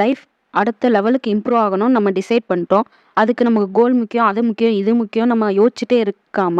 Life அடுத்த லெவலுக்கு improve ஆகணும்னு நம்ம டிசைட் பண்ணிட்டோம். அதுக்கு நமக்கு கோல் முக்கியம், அது முக்கியம், இது முக்கியம் நம்ம யோசிச்சுட்டே இருக்காம,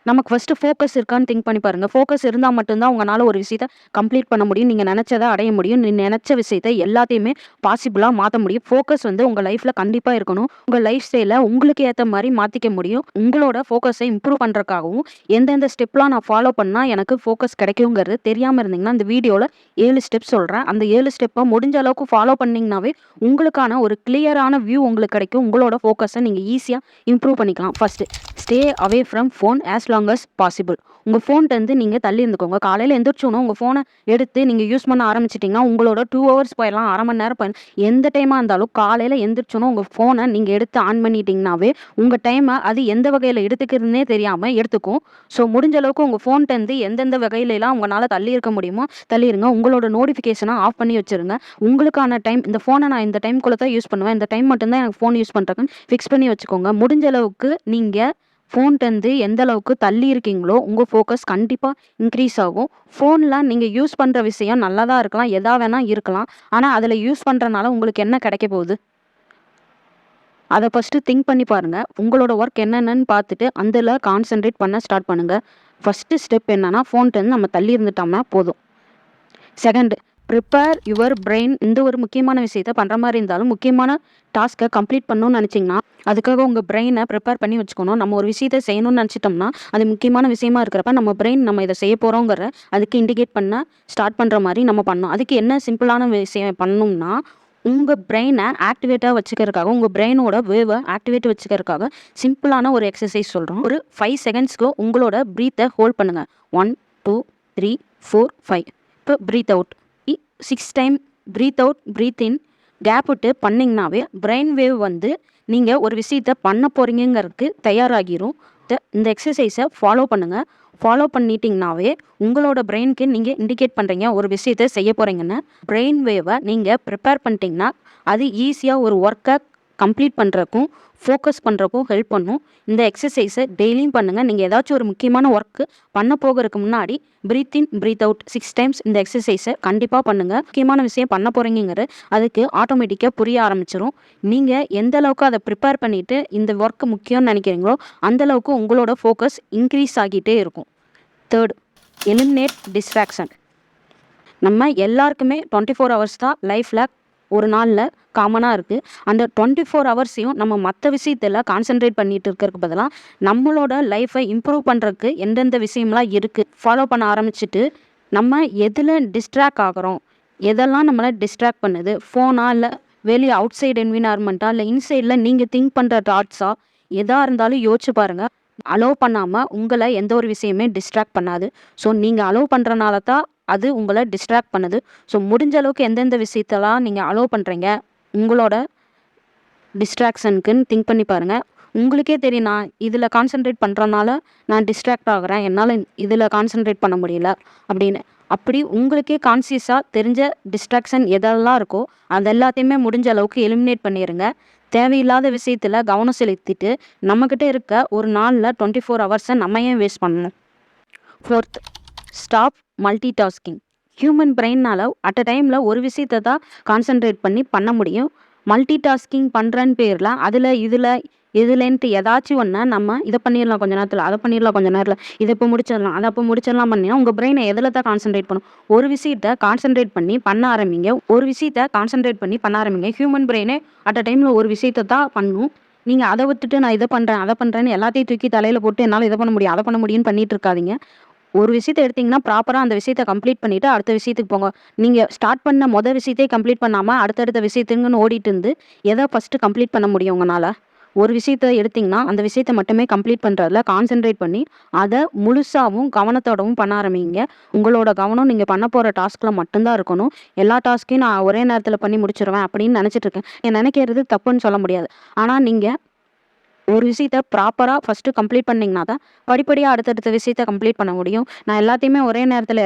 நமக்கு ஃபர்ஸ்ட்டு ஃபோக்கஸ் இருக்கான்னு திங்க் பண்ணி பாருங்க. ஃபோக்கஸ் இருந்தா மட்டும் தான் உங்கனால ஒரு விஷயத்த கம்ப்ளீட் பண்ண முடியும். நீங்க நெனச்சத அடைய முடியும். நீங்க நெனச்ச விஷயத்த எல்லாத்தையுமே பாசிபிளா மாத்த முடியும். ஃபோக்கஸ் உங்க லைஃப்ல கண்டிப்பா இருக்கணும். உங்க லைஃப் ஸ்டைல உங்களுக்கு ஏத்த மாரி மாத்திக்க முடியும். உங்களோட ஃபோக்கஸ இம்ப்ரூவ் பண்றதுக்காகவும், எந்தெந்த ஸ்டெப்லாம் நான் ஃபாலோ பண்ணா எனக்கு ஃபோக்கஸ் கிடைக்குங்கிறது தெரியாம இருந்தீங்கன்னா, இந்த வீடியோல 7 ஸ்டெப் சொல்றேன். அந்த 7 ஸ்டெப்ப முடிஞ்ச அளவுக்கு ஃபாலோ பண்ணீங்கனாவே, உங்களுக்கான ஒரு கிளியரான வியூ உங்களுக்கு கிடைக்கும். உங்களோட ஃபோக்கஸ நீங்க ஈஸியா இம்ப்ரூவ் பண்ணிக்கலாம். First, stay away from phone as long as possible. உங்க ஃபோன்ட்டருந்து நீங்க தள்ளி இருந்துக்கோங்க. காலையில எந்திரிச்சோன உங்க ஃபோன எடுத்து நீங்க யூஸ் பண்ண ஆரம்பிச்சுட்டீங்கன்னா, உங்களோட 2 ஹவர்ஸ் போயிடலாம், 1/2 மணி நேரம் எந்த டைமா இருந்தாலும் காலையில எந்திரிச்சோன உங்க ஃபோன நீங்க எடுத்து ஆன் பண்ணிட்டீங்கனாவே, உங்க டைம அது எந்த வகையில எடுத்துக்கிறதுன்னே தெரியாம எடுத்துக்கும். ஸோ முடிஞ்ச அளவுக்கு உங்க ஃபோன்ட்டருந்து எந்தெந்த வகையிலலாம் உங்கனால தள்ளி இருக்க முடியுமோ தள்ளிருங்க. உங்களோட நோட்டிஃபிகேஷன ஆஃப் பண்ணி வச்சுருங்க. உங்களுக்கான டைம், இந்த ஃபோன நான் இந்த டைம்குள்ள தான் யூஸ் பண்ணுவேன். இந்த டைம் மட்டும் தான் எனக்கு ஃபோன் யூஸ் பண்றதுக்குன்னு ஃபிக்ஸ் பண்ணி வச்சுக்கோங்க. முடிஞ்ச அளவுக்கு நீங்க ஃபோன்ட்டருந்து எந்த அளவுக்கு தள்ளி இருக்கீங்களோ, உங்க ஃபோக்கஸ் கண்டிப்பா இன்க்ரீஸ் ஆகும். ஃபோன்ல நீங்க யூஸ் பண்ற விஷயம் நல்லா தான் இருக்கலாம், எதா வேணா இருக்கலாம். ஆனா, அதுல யூஸ் பண்றனால உங்களுக்கு என்ன கிடைக்க போகுது? அத ஃபர்ஸ்ட்டு திங்க் பண்ணி பாருங்க. உங்களோட ஒர்க் என்னென்னன்னு பார்த்துட்டு, அதுல கான்சன்ட்ரேட் பண்ண ஸ்டார்ட் பண்ணுங்க. ஃபர்ஸ்ட்டு ஸ்டெப் என்னன்னா, ஃபோன்ட்டருந்து நம்ம தள்ளி இருந்துட்டோம்னா போதும். Second, prepare your brain. இந்த ஒரு முக்கியமான விஷயத்த பண்ற மாரி இருந்தாலும், முக்கியமான டாஸ்க்க கம்ப்ளீட் பண்ணணும்னு நெனச்சீங்கன்னா, அதுக்காக உங்க பிரெயின ப்ரிப்பேர் பண்ணி வச்சுக்கணும். நம்ம ஒரு விஷயத்த செய்யணும்னு நெனச்சிட்டோம்னா, அது முக்கியமான விஷயமா இருக்கிறப்ப, நம்ம பிரெயின் நம்ம இத செய்ய போறோங்கிற அதுக்கு இண்டிகேட் பண்ண ஸ்டார்ட் பண்ற மாரி நம்ம பண்ணணும். அதுக்கு என்ன சிம்பிளான விஷயம் பண்ணணும்னா, உங்க பிரெயின ஆக்டிவேட்டா வச்சுக்கிறதுக்காக, உங்க பிரெயினோட வேவ ஆக்டிவேட் வச்சுக்கிறதுக்காக சிம்பிளான ஒரு எக்ஸர்சைஸ் சொல்றோம். ஒரு 5 செகண்ட்ஸ்க்கு உங்களோட பிரீத்த ஹோல்ட் பண்ணுங்க. 1, 2, 3, 4, 5. இப்போ breathe out. 6 time breathe out, breathe in gap விட்டு பண்ணிங்கனாவே பிரெயின் வேவ் நீங்க ஒரு விஷயத்த பண்ண போறீங்கிறதுக்கு தயாராகிரும். இந்த எக்ஸசைஸை ஃபாலோ பண்ணுங்க. ஃபாலோ பண்ணிட்டீங்கனாவே உங்களோட பிரெயினுக்கு நீங்க இண்டிகேட் பண்றீங்க ஒரு விஷயத்த செய்ய போறீங்கன்னு. பிரெயின் வேவை நீங்க ப்ரிப்பேர் பண்ணிட்டீங்கன்னா அது ஈஸியா ஒரு ஒர்க்கை கம்ப்ளீட் பண்றதுக்கும் ஃபோக்கஸ் பண்றதுக்கும் ஹெல்ப் பண்ணும். இந்த எக்ஸசைஸை டெய்லியும் பண்ணுங்க. நீங்க ஏதாச்சும் ஒரு முக்கியமான ஒர்க்கு பண்ண போகிறதுக்கு முன்னாடி பிரீத் இன் பிரீத் அவுட் 6 டைம்ஸ் இந்த எக்ஸசைஸை கண்டிப்பா பண்ணுங்க. முக்கியமான விஷயம் பண்ண போறீங்கிறது அதுக்கு ஆட்டோமேட்டிக்கா புரிய ஆரம்பிச்சிடும். நீங்க எந்த அளவுக்கு அதை ப்ரிப்பேர் பண்ணிட்டு இந்த ஒர்க் முக்கியம்னு நினைக்கிறீங்களோ அந்த அளவுக்கு உங்களோட ஃபோக்கஸ் இன்க்ரீஸ் ஆகிட்டே இருக்கும். Third, eliminate distraction. நம்ம எல்லாருக்குமே 24 ஹவர்ஸ் தான் லைஃப்பில் ஒரு நாளில் காமனாக இருக்குது. அந்த 24 ஹவர்ஸையும் நம்ம மற்ற விஷயத்தில் கான்சென்ட்ரேட் பண்ணிட்டு இருக்கிறதுக்கு பதிலாக நம்மளோட லைஃப்பை இம்ப்ரூவ் பண்ணுறதுக்கு எந்தெந்த விஷயம்லாம் இருக்குது ஃபாலோ பண்ண ஆரம்பிச்சுட்டு நம்ம எதில் டிஸ்ட்ராக்ட் ஆகிறோம், எதெல்லாம் நம்மளை டிஸ்ட்ராக்ட் பண்ணுது, ஃபோனா இல்லை வெளியே அவுட் சைடு என்விரான்மெண்ட்டா இல்லை இன்சைடில் நீங்கள் திங்க் பண்ணுற தாட்ஸா, எதாக இருந்தாலும் யோசிச்சு பாருங்கள். அலோவ் பண்ணாமல் உங்களை எந்த ஒரு விஷயமே டிஸ்ட்ராக்ட் பண்ணாது. ஸோ நீங்கள் அலோவ் பண்ணுறனால தான் அது உங்களை டிஸ்ட்ராக்ட் பண்ணுது. ஸோ முடிஞ்ச அளவுக்கு எந்தெந்த விஷயத்தெல்லாம் நீங்கள் அலோவ் பண்ணுறீங்க உங்களோட டிஸ்ட்ராக்ஷனுக்குன்னு திங்க் பண்ணி பாருங்கள். உங்களுக்கே தெரியும், நான் இதில் கான்சென்ட்ரேட் பண்ணுறனால நான் டிஸ்ட்ராக்ட் ஆகிறேன், என்னால் இதில் கான்சென்ட்ரேட் பண்ண முடியல அப்படின்னு. அப்படி உங்களுக்கே கான்சியஸாக தெரிஞ்ச டிஸ்ட்ராக்ஷன் எதெல்லாம் இருக்கோ அது எல்லாத்தையுமே முடிஞ்ச அளவுக்கு எலிமினேட் பண்ணிடுங்க. தேவையில்லாத விஷயத்தில் கவனம் செலுத்திட்டு நம்மக்கிட்ட இருக்க ஒரு நாளில் 24 ஹவர்ஸை நம்ம ஏன் வேஸ்ட் பண்ணணும். Fourth, stop multitasking. Human பிரெயினால் அட் அ டைமில் ஒரு விஷயத்தை தான் கான்சென்ட்ரேட் பண்ண முடியும். மல்டி டாஸ்கிங் பண்ணுறன்னு பேரில் அதில் இதுலன்ட்டு ஏதாச்சும் ஒன்று நம்ம இதை பண்ணிடலாம் கொஞ்ச நேரத்தில், அதை பண்ணிடலாம் கொஞ்ச நேரத்தில், இதை இப்போ முடிச்சிடலாம் அதை அப்போ முடிச்சிடலாம் பண்ணினா உங்கள் பிரெயினை எதில் தான் கான்சென்ட்ரேட் பண்ணும். ஒரு விஷயத்தை கான்சென்ட்ரேட் பண்ணி பண்ண ஆரம்பிங்க. ஹியூமன் பிரெயினே அட் அ டைமில் ஒரு விஷயத்தை தான் பண்ணும். நீங்கள் அதை விட்டுட்டு நான் இதை பண்ணுறேன் அதை பண்ணுறேன்னு எல்லாத்தையும் தூக்கி தலையில் போட்டு என்னால் இதை பண்ண முடியும் அதை பண்ண முடியும்னு பண்ணிட்டு இருக்காதீங்க. ஒரு விஷயத்தை எடுத்தீங்கன்னா ப்ராப்பராக அந்த விஷயத்தை கம்ப்ளீட் பண்ணிவிட்டு அடுத்த விஷயத்துக்கு போங்க. நீங்கள் ஸ்டார்ட் பண்ண விஷயத்தையே கம்ப்ளீட் பண்ணாமல் அடுத்தடுத்த விஷயத்துக்குன்னு ஓடிட்டு இருந்து எதை ஃபஸ்ட்டு கம்ப்ளீட் பண்ண முடியும் உங்களால். ஒரு விஷயத்தை எடுத்திங்கன்னா அந்த விஷயத்தை மட்டுமே கம்ப்ளீட் பண்ணுறதுல கான்சென்ட்ரேட் பண்ணி அதை முழுசாகவும் கவனத்தோடவும் பண்ண ஆரம்பிங்க. உங்களோட கவனம் நீங்கள் பண்ண போகிற டாஸ்கில் மட்டும்தான் இருக்கணும். எல்லா டாஸ்க்கையும் நான் ஒரே நேரத்தில் பண்ணி முடிச்சிருவேன் அப்படின்னு நினச்சிட்டு இருக்கேன். நினைக்கிறது தப்புன்னு சொல்ல முடியாது. ஆனால் நீங்கள் ஒரு விஷயத்த ப்ராப்பராக ஃபஸ்ட்டு கம்ப்ளீட் பண்ணிங்கன்னா தான் படிப்படியாக அடுத்தடுத்த விஷயத்த கம்ப்ளீட் பண்ண முடியும். நான் எல்லாத்தையுமே ஒரே நேரத்தில்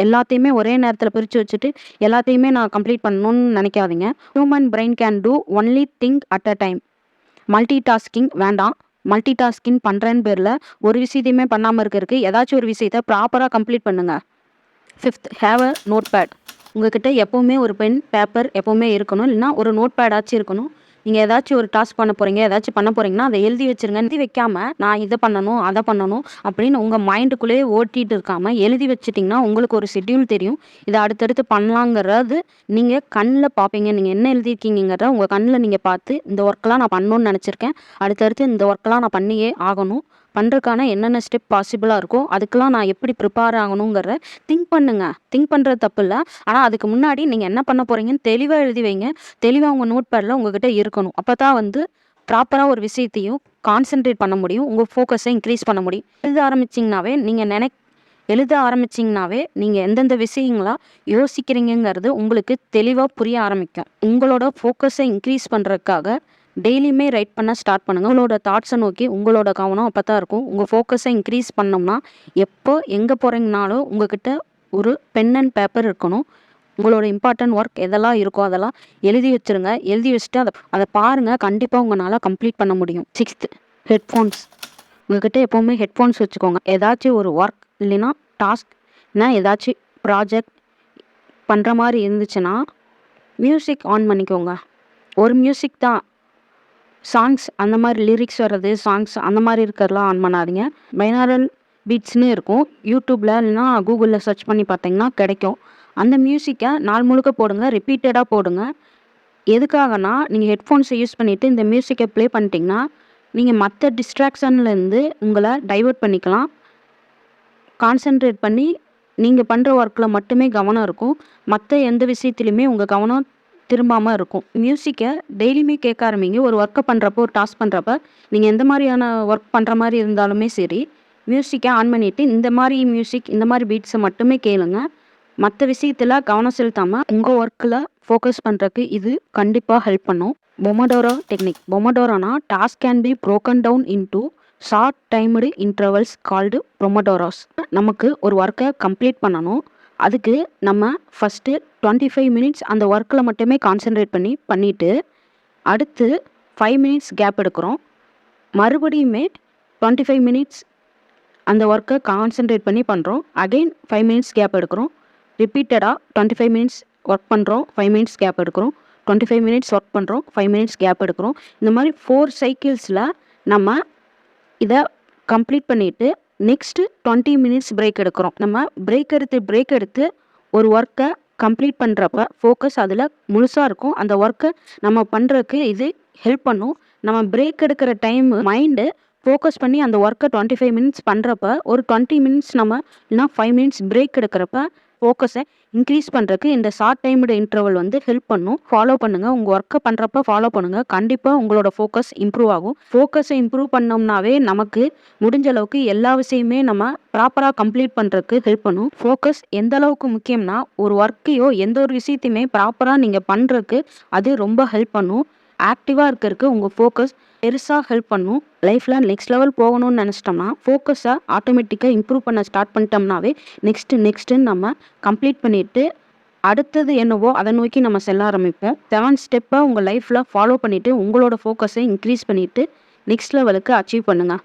எல்லாத்தையுமே ஒரே நேரத்தில் பிரித்து வச்சுட்டு எல்லாத்தையுமே நான் கம்ப்ளீட் பண்ணணும்னு நினைக்காதீங்க. Human brain can do only thing at a time. Multi tasking வேண்டாம். மல்டி டாஸ்கிங் பண்ணுறேன்னு பேரில் ஒரு விஷயத்தையுமே பண்ணாமல் இருக்கிறதுக்கு ஏதாச்சும் ஒரு விஷயத்த ப்ராப்பராக கம்ப்ளீட் பண்ணுங்கள். Fifth, have a notepad. உங்ககிட்ட எப்பவுமே ஒரு பென், பேப்பர் எப்பவுமே இருக்கணும். இல்லைன்னா ஒரு நோட் பேடாச்சும் இருக்கணும். நீங்க ஏதாச்சும் ஒரு டாஸ்க் பண்ண போறீங்க, ஏதாச்சும் பண்ண போறீங்கன்னா, அத எழுதி வச்சுருங்க. எழுதி வைக்காம, நான் இத பண்ணணும், அத பண்ணணும் அப்படின்னு உங்க மைண்டுக்குள்ளேயே ஓட்டிட்டு இருக்காம, எழுதி வச்சுட்டீங்கன்னா, உங்களுக்கு ஒரு ஷெட்யூல் தெரியும். இத அடுத்தடுத்து பண்ணலாங்கிறது நீங்க கண்ல பார்ப்பீங்க. நீங்க என்ன எழுதியிருக்கீங்கங்கிறத உங்க கண்ல நீங்க பார்த்து, இந்த ஒர்க்லாம் நான் பண்ணணும்னு நெனச்சிருக்கேன். அடுத்தடுத்து இந்த ஒர்க்லாம் நான் பண்ணியே ஆகணும். பண்றதுக்கான என்னென்ன ஸ்டெப் பாசிபிளா இருக்கோ, அதுக்கெல்லாம் நான் எப்படி ப்ரிப்பேர் ஆகணுங்கிறத திங்க் பண்ணுங்க. திங்க் பண்றது தப்பில்ல. ஆனா, அதுக்கு முன்னாடி நீங்க என்ன பண்ண போறீங்கன்னு தெளிவா எழுதி வைங்க. தெளிவா உங்க நோட் பேட்ல உங்ககிட்ட இருக்கணும். அப்பதான் வந்து ப்ராப்பரா ஒரு விஷயத்தையும் கான்சன்ட்ரேட் பண்ண முடியும். உங்க ஃபோக்கஸ இன்க்ரீஸ் பண்ண முடியும். எழுத ஆரம்பிச்சீங்கனாவே, நீங்க எந்தெந்த விஷயங்கள யோசிக்கிறீங்கங்கிறது உங்களுக்கு தெளிவா புரிய ஆரம்பிக்கும். உங்களோட ஃபோக்கஸ இன்க்ரீஸ் பண்றதுக்காக டெய்லியுமே ரைட் பண்ண ஸ்டார்ட் பண்ணுங்க. உங்களோட தாட்ஸ நோக்கி உங்களோட கவனம் அப்பதான் இருக்கும். உங்க ஃபோக்கஸ இன்க்ரீஸ் பண்ணோம்னா, எப்போ எங்க போறீங்கனாலும் உங்ககிட்ட ஒரு பென் அண்ட் பேப்பர் இருக்கணும். உங்களோட இம்பார்ட்டன்ட் ஒர்க் எதெல்லாம் இருக்கோ அதெல்லாம் எழுதி வச்சுருங்க. எழுதி வச்சுட்டு அத பாருங்க. கண்டிப்பா உங்கனால கம்ப்ளீட் பண்ண முடியும். 6th headphones. உங்ககிட்ட எப்பவுமே ஹெட்ஃபோன்ஸ் வச்சுக்கோங்க. ஏதாச்சும் ஒரு ஒர்க் இல்லைன்னா டாஸ்க் இல்லைனா ஏதாச்சும் ப்ராஜெக்ட் பண்ற மாரி இருந்துச்சுன்னா, மியூசிக் ஆன் பண்ணிக்கோங்க. ஒரு மியூசிக் தான். சாங்ஸ் அந்த மாரி லிரிக்ஸ் வர்றது, சாங்ஸ் அந்த மாரி இருக்கிறதெல்லாம் ஆன் பண்ணாதீங்க. பைனாரல் பீட்ஸ்ன்னு இருக்கும். யூடியூப்ல இல்லைனா கூகுள்ல சர்ச் பண்ணி பார்த்தீங்கன்னா கிடைக்கும். அந்த மியூசிக்க நாள் முழுக்க போடுங்க. ரிப்பீட்டடா போடுங்க. எதுக்காகன்னா, நீங்க ஹெட்ஃபோன்ஸ யூஸ் பண்ணிட்டு இந்த மியூசிக்க ப்ளே பண்ணிட்டீங்கன்னா, நீங்க மத்த டிஸ்ட்ராக்ஷன்லேருந்து உங்கள டைவர்ட் பண்ணிக்கலாம். கான்சன்ட்ரேட் பண்ணி நீங்க பண்ற ஒர்க்ல மட்டுமே கவனம் இருக்கும். மத்த எந்த விஷயத்திலுமே உங்க கவனம் திரும்பாம இருக்கும். மியூசிக்க டெய்லியுமே கேட்க ஆரம்பிங்க. ஒரு ஒர்க்க பண்றப்போ, ஒரு டாஸ்க் பண்றப்ப, நீங்க எந்த மாரியான ஒர்க் பண்ற மாரி இருந்தாலுமே சரி, மியூசிக்க ஆன் பண்ணிட்டு இந்த மாரி மியூசிக், இந்த மாரி பீட்ஸ மட்டுமே கேளுங்க. மத்த விஷயத்துல கவனம் செலுத்தாம உங்க ஒர்க்ல ஃபோக்கஸ் பண்றதுக்கு இது கண்டிப்பா ஹெல்ப் பண்ணும். Pomodoro technique. பொமோடோரோனா task can be broken down into short timed intervals called pomodoros. நமக்கு ஒரு ஒர்க்கை கம்ப்ளீட் பண்ணணும். அதுக்கு நம்ம ஃபஸ்ட்டு 25 மினிட்ஸ் அந்த ஒர்க்கில் மட்டுமே கான்சென்ட்ரேட் பண்ணிட்டு அடுத்து 5 மினிட்ஸ் கேப் எடுக்கிறோம். மறுபடியுமே 25 மினிட்ஸ் அந்த ஒர்க்கை கான்சென்ட்ரேட் பண்ணி பண்ணுறோம். அகெயின் 5 மினிட்ஸ் கேப் எடுக்கிறோம். ரிப்பீட்டடாக 25 மினிட்ஸ் ஒர்க் பண்ணுறோம், 5 மினிட்ஸ் கேப் எடுக்கிறோம். 25 மினிட்ஸ் ஒர்க் பண்ணுறோம், 5 மினிட்ஸ் கேப் எடுக்கிறோம். இந்த மாதிரி 4 சைக்கிள்ஸில் நம்ம இதை கம்ப்ளீட் பண்ணிவிட்டு நெக்ஸ்ட்டு 20 மினிட்ஸ் பிரேக் எடுக்கிறோம். நம்ம பிரேக் எடுத்து ஒரு ஒர்க்கை கம்ப்ளீட் பண்ணுறப்ப ஃபோக்கஸ் அதில் முழுசாக இருக்கும். அந்த ஒர்க்கை நம்ம பண்ணுறதுக்கு இது ஹெல்ப் பண்ணும். நம்ம பிரேக் எடுக்கிற டைம் மைண்டு ஃபோக்கஸ் பண்ணி அந்த ஒர்க்கை 25 மினிட்ஸ் பண்ணுறப்ப ஒரு 20 மினிட்ஸ் நம்ம இல்லைனா 5 மினிட்ஸ் பிரேக் எடுக்கிறப்ப ஃபோக்கஸை இன்க்ரீஸ் பண்ணுறதுக்கு இந்த ஷார்ட் டைம்டு இன்டர்வல் வந்து ஹெல்ப் பண்ணும். ஃபாலோ பண்ணுங்கள். உங்கள் ஒர்க்கை பண்ணுறப்ப ஃபாலோ பண்ணுங்கள். கண்டிப்பாக உங்களோட ஃபோக்கஸ் இம்ப்ரூவ் ஆகும். ஃபோக்கஸை இம்ப்ரூவ் பண்ணோம்னாவே நமக்கு முடிஞ்ச அளவுக்கு எல்லா விஷயமே நம்ம ப்ராப்பராக கம்ப்ளீட் பண்ணுறதுக்கு ஹெல்ப் பண்ணும். ஃபோக்கஸ் எந்த அளவுக்கு முக்கியம்னா, ஒரு ஒர்க்கையோ எந்த ஒரு விஷயத்தையுமே ப்ராப்பராக நீங்கள் பண்ணுறதுக்கு அது ரொம்ப ஹெல்ப் பண்ணும். ஆக்டிவாக இருக்கிறதுக்கு உங்கள் ஃபோக்கஸ் பெருசாக ஹெல்ப் பண்ணும். லைஃப்பில் நெக்ஸ்ட் லெவல் போகணும்னு நினச்சிட்டோம்னா ஃபோக்கஸை ஆட்டோமேட்டிக்காக இம்ப்ரூவ் பண்ண ஸ்டார்ட் பண்ணிட்டோம்னாவே நெக்ஸ்ட்டுன்னு நம்ம கம்ப்ளீட் பண்ணிவிட்டு அடுத்தது என்னவோ அதை நோக்கி நம்ம செல்ல ஆரம்பிப்போம். 7 ஸ்டெப்பை உங்கள் லைஃப்பில் ஃபாலோ பண்ணிவிட்டு உங்களோட ஃபோக்கஸை இன்க்ரீஸ் பண்ணிவிட்டு நெக்ஸ்ட் லெவலுக்கு அச்சீவ் பண்ணுங்கள்.